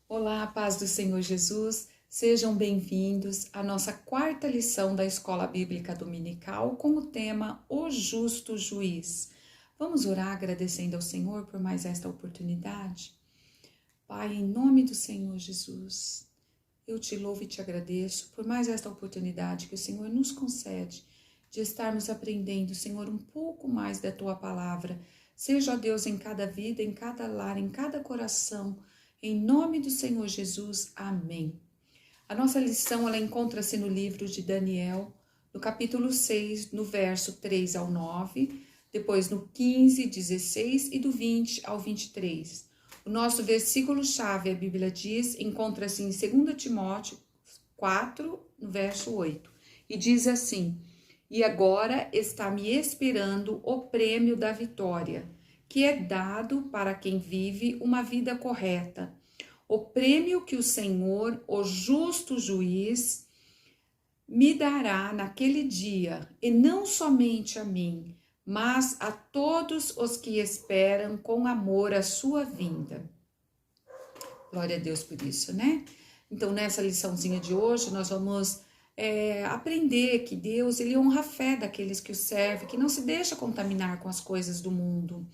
Olá, a paz do Senhor Jesus, sejam bem-vindos à nossa quarta lição da Escola Bíblica Dominical com o tema O Justo Juiz. Vamos orar agradecendo ao Senhor por mais esta oportunidade? Pai, em nome do Senhor Jesus, eu te louvo e te agradeço por mais esta oportunidade que o Senhor nos concede de estarmos aprendendo, Senhor, um pouco mais da Tua Palavra. Seja, ó Deus, em cada vida, em cada lar, em cada coração, em nome do Senhor Jesus, amém. A nossa lição, ela encontra-se no livro de Daniel, no capítulo 6, no verso 3 ao 9, depois no 15, 16 e do 20 ao 23. O nosso versículo-chave, a Bíblia diz, encontra-se em 2 Timóteo 4, no verso 8, e diz assim: E agora está me esperando o prêmio da vitória, que é dado para quem vive uma vida correta. O prêmio que o Senhor, o justo juiz, me dará naquele dia, e não somente a mim, mas a todos os que esperam com amor a sua vinda. Glória a Deus por isso, né? Então, nessa liçãozinha de hoje, nós vamos aprender que Deus, ele honra a fé daqueles que o servem, que não se deixa contaminar com as coisas do mundo.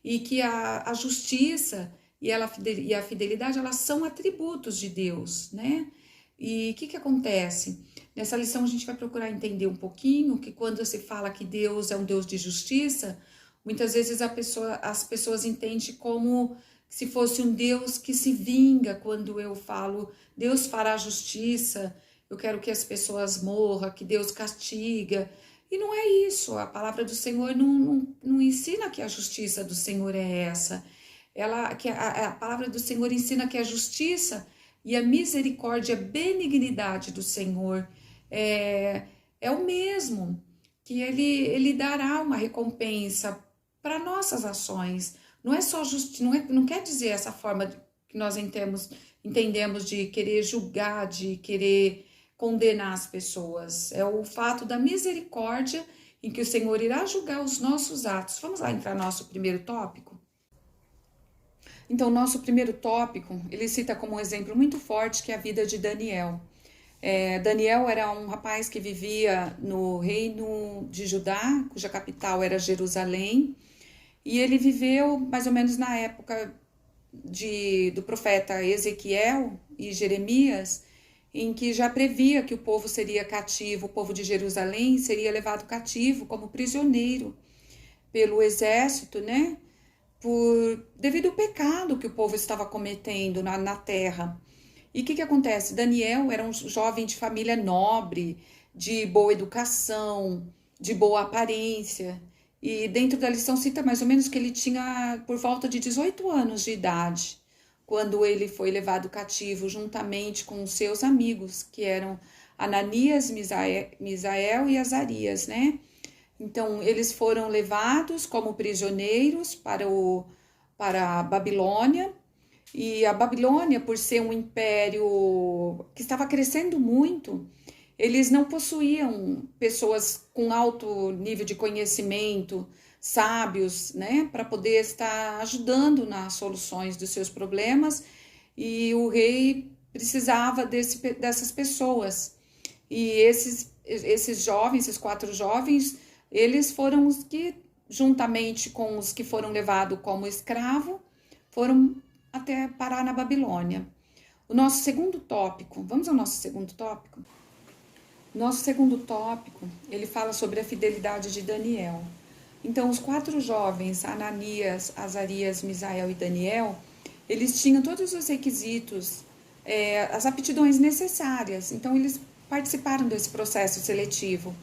E que a justiça e a fidelidade, elas são atributos de Deus, né? E o que acontece? Nessa lição a gente vai procurar entender um pouquinho que quando se fala que Deus é um Deus de justiça, muitas vezes as pessoas entendem como se fosse um Deus que se vinga. Quando eu falo Deus fará justiça, eu quero que as pessoas morram, que Deus castiga. E não é isso, a palavra do Senhor não ensina que a justiça do Senhor é essa. A palavra do Senhor ensina que a justiça e a misericórdia, a benignidade do Senhor é o mesmo, que ele dará uma recompensa para nossas ações. Não é só justiça, não quer dizer essa forma que nós entendemos de querer julgar, de querer condenar as pessoas. É o fato da misericórdia em que o Senhor irá julgar os nossos atos. Vamos lá entrar no nosso primeiro tópico? Então, nosso primeiro tópico, ele cita como um exemplo muito forte que é a vida de Daniel. Daniel era um rapaz que vivia no reino de Judá, cuja capital era Jerusalém, e ele viveu mais ou menos na época do profeta Ezequiel e Jeremias, em que já previa que o povo seria cativo, o povo de Jerusalém seria levado cativo como prisioneiro pelo exército, né? Devido ao pecado que o povo estava cometendo na terra. E o que acontece? Daniel era um jovem de família nobre, de boa educação, de boa aparência. E dentro da lição cita mais ou menos que ele tinha por volta de 18 anos de idade, quando ele foi levado cativo juntamente com os seus amigos, que eram Ananias, Misael e Azarias, né? Então, eles foram levados como prisioneiros para a Babilônia, e a Babilônia, por ser um império que estava crescendo muito, eles não possuíam pessoas com alto nível de conhecimento, sábios, né, para poder estar ajudando nas soluções dos seus problemas, e o rei precisava dessas pessoas. E esses jovens, esses 4 jovens, eles foram os que, juntamente com os que foram levados como escravo, foram até parar na Babilônia. O nosso segundo tópico, vamos ao nosso segundo tópico? Nosso segundo tópico, ele fala sobre a fidelidade de Daniel. Então, os 4 jovens, Ananias, Azarias, Misael e Daniel, eles tinham todos os requisitos, as aptidões necessárias. Então, eles participaram desse processo seletivo.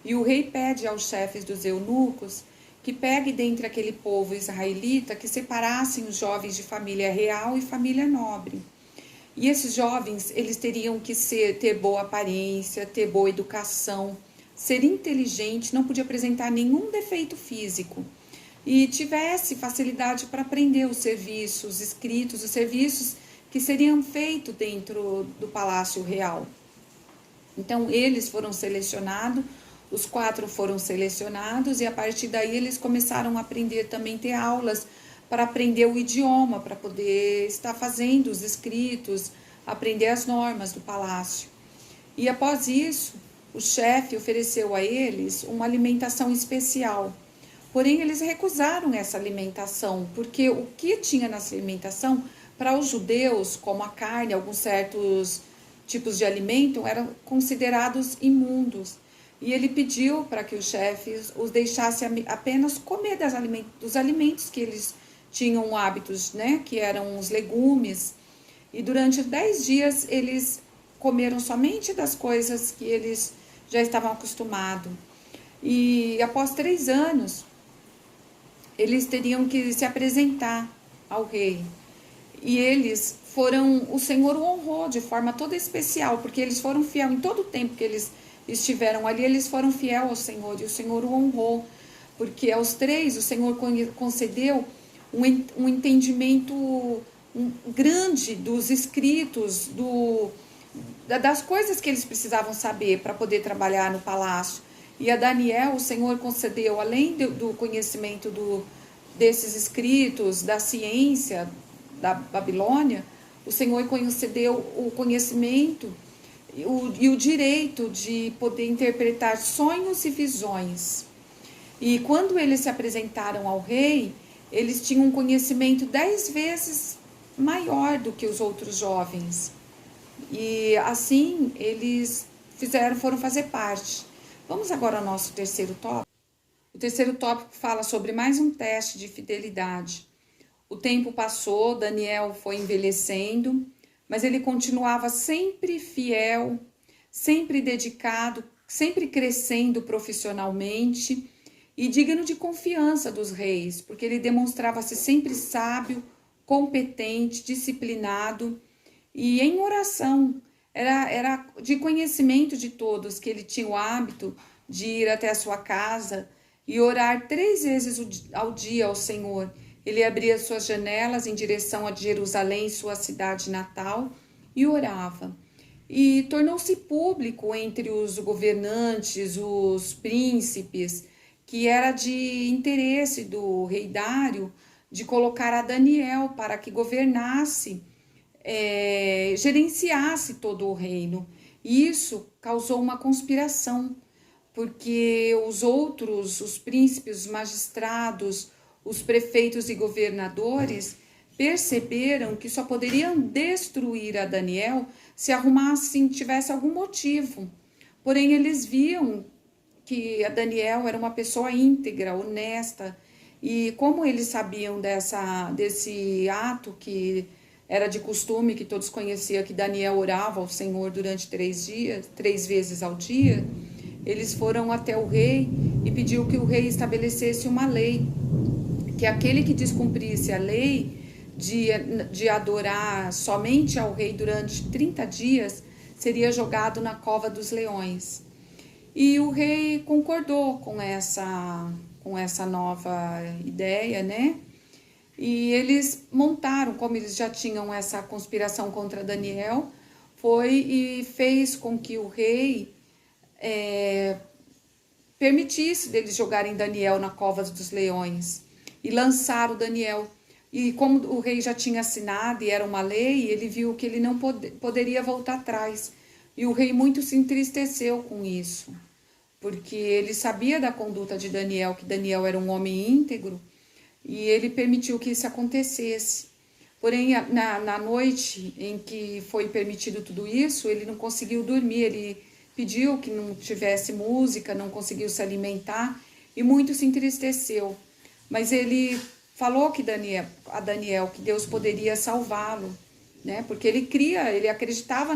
E o rei pede aos chefes dos eunucos que pegue dentre aquele povo israelita que separassem os jovens de família real e família nobre. E esses jovens, eles teriam que ter boa aparência, ter boa educação, ser inteligente, não podia apresentar nenhum defeito físico e tivesse facilidade para aprender os serviços escritos, os serviços que seriam feitos dentro do Palácio Real. Então, eles foram selecionados, os 4 foram selecionados e a partir daí eles começaram a aprender também, ter aulas para aprender o idioma, para poder estar fazendo os escritos, aprender as normas do palácio. E após isso, o chefe ofereceu a eles uma alimentação especial. Porém, eles recusaram essa alimentação, porque o que tinha nessa alimentação, para os judeus, como a carne, alguns certos tipos de alimento, eram considerados imundos. E ele pediu para que os chefes os deixassem apenas comer dos alimentos que eles tinham hábitos, né, que eram os legumes. E durante 10 dias eles comeram somente das coisas que eles já estavam acostumados. E após 3 anos, eles teriam que se apresentar ao rei. E eles foram, o Senhor o honrou de forma toda especial, porque eles foram fiel em todo o tempo que eles estiveram ali, eles foram fiel ao Senhor, e o Senhor o honrou, porque aos 3 o Senhor concedeu um entendimento grande dos escritos, das coisas que eles precisavam saber para poder trabalhar no palácio. E a Daniel, o Senhor concedeu, além do conhecimento desses escritos, da ciência da Babilônia, o Senhor concedeu o conhecimento e o direito de poder interpretar sonhos e visões. E quando eles se apresentaram ao rei, eles tinham um conhecimento 10 vezes maior do que os outros jovens. E assim eles foram fazer parte. Vamos agora ao nosso terceiro tópico. O terceiro tópico fala sobre mais um teste de fidelidade. O tempo passou, Daniel foi envelhecendo, mas ele continuava sempre fiel, sempre dedicado, sempre crescendo profissionalmente e digno de confiança dos reis, porque ele demonstrava-se sempre sábio, competente, disciplinado e em oração. Era de conhecimento de todos que ele tinha o hábito de ir até a sua casa e orar 3 vezes ao dia ao Senhor. Ele abria suas janelas em direção a Jerusalém, sua cidade natal, e orava. E tornou-se público entre os governantes, os príncipes, que era de interesse do rei Dário de colocar a Daniel para que governasse, gerenciasse todo o reino. E isso causou uma conspiração, porque os príncipes, os magistrados, os prefeitos e governadores perceberam que só poderiam destruir a Daniel se tivesse algum motivo. Porém, eles viam que a Daniel era uma pessoa íntegra, honesta, e como eles sabiam desse ato que era de costume, que todos conheciam, que Daniel orava ao Senhor durante 3 vezes ao dia, eles foram até o rei e pediu que o rei estabelecesse uma lei, que aquele que descumprisse a lei de adorar somente ao rei durante 30 dias seria jogado na cova dos leões. E o rei concordou com essa nova ideia, né? E eles montaram, como eles já tinham essa conspiração contra Daniel, foi e fez com que o rei permitisse deles jogarem Daniel na cova dos leões e lançaram Daniel. E como o rei já tinha assinado e era uma lei, ele viu que ele não poderia voltar atrás. E o rei muito se entristeceu com isso, porque ele sabia da conduta de Daniel, que Daniel era um homem íntegro, e ele permitiu que isso acontecesse. Porém, na noite em que foi permitido tudo isso, ele não conseguiu dormir, ele pediu que não tivesse música, não conseguiu se alimentar, e muito se entristeceu. Mas ele falou a Daniel que Deus poderia salvá-lo, né? Porque ele acreditava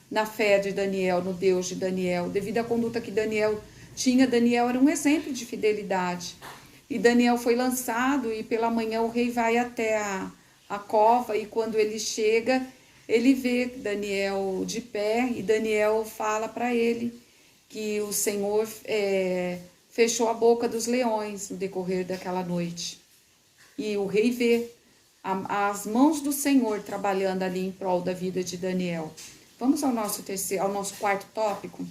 na fé de Daniel, no Deus de Daniel. Devido à conduta que Daniel tinha, Daniel era um exemplo de fidelidade. E Daniel foi lançado e pela manhã o rei vai até a cova e quando ele chega, ele vê Daniel de pé e Daniel fala para ele que o Senhor fechou a boca dos leões no decorrer daquela noite. E o rei vê as mãos do Senhor trabalhando ali em prol da vida de Daniel. Vamos ao nosso quarto tópico?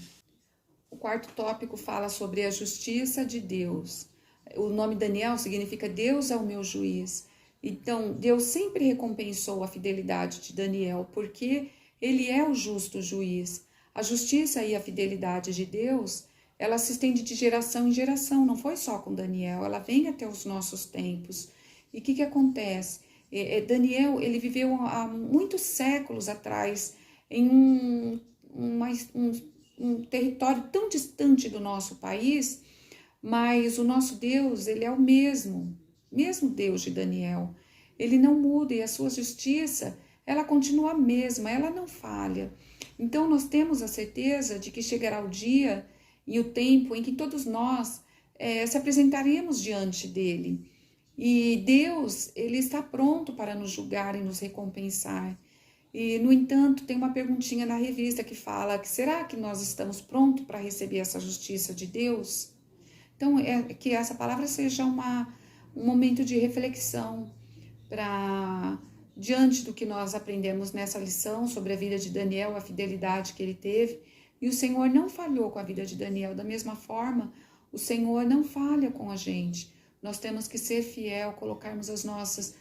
O quarto tópico fala sobre a justiça de Deus. O nome Daniel significa Deus é o meu juiz. Então, Deus sempre recompensou a fidelidade de Daniel, porque ele é o justo juiz. A justiça e a fidelidade de Deus, ela se estende de geração em geração, não foi só com Daniel, ela vem até os nossos tempos. E o que acontece? Daniel, ele viveu há muitos séculos atrás em um território tão distante do nosso país, mas o nosso Deus, ele é o mesmo Deus de Daniel. Ele não muda e a sua justiça, ela continua a mesma, ela não falha. Então nós temos a certeza de que chegará o dia e o tempo em que todos nós se apresentaremos diante dele. E Deus, ele está pronto para nos julgar e nos recompensar. E, no entanto, tem uma perguntinha na revista que fala que será que nós estamos prontos para receber essa justiça de Deus? Então, que essa palavra seja um momento de reflexão para, diante do que nós aprendemos nessa lição sobre a vida de Daniel, a fidelidade que ele teve. E o Senhor não falhou com a vida de Daniel. Da mesma forma, o Senhor não falha com a gente. Nós temos que ser fiel, colocarmos as nossas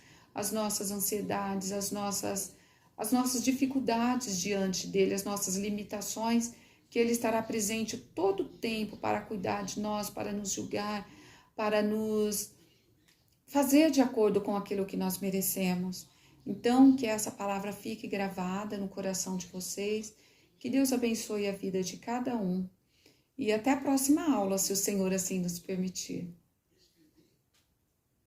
ansiedades, as nossas dificuldades diante dele, as nossas limitações, que ele estará presente todo o tempo para cuidar de nós, para nos julgar, para nos fazer de acordo com aquilo que nós merecemos. Então, que essa palavra fique gravada no coração de vocês, que Deus abençoe a vida de cada um. E até a próxima aula, se o Senhor assim nos permitir.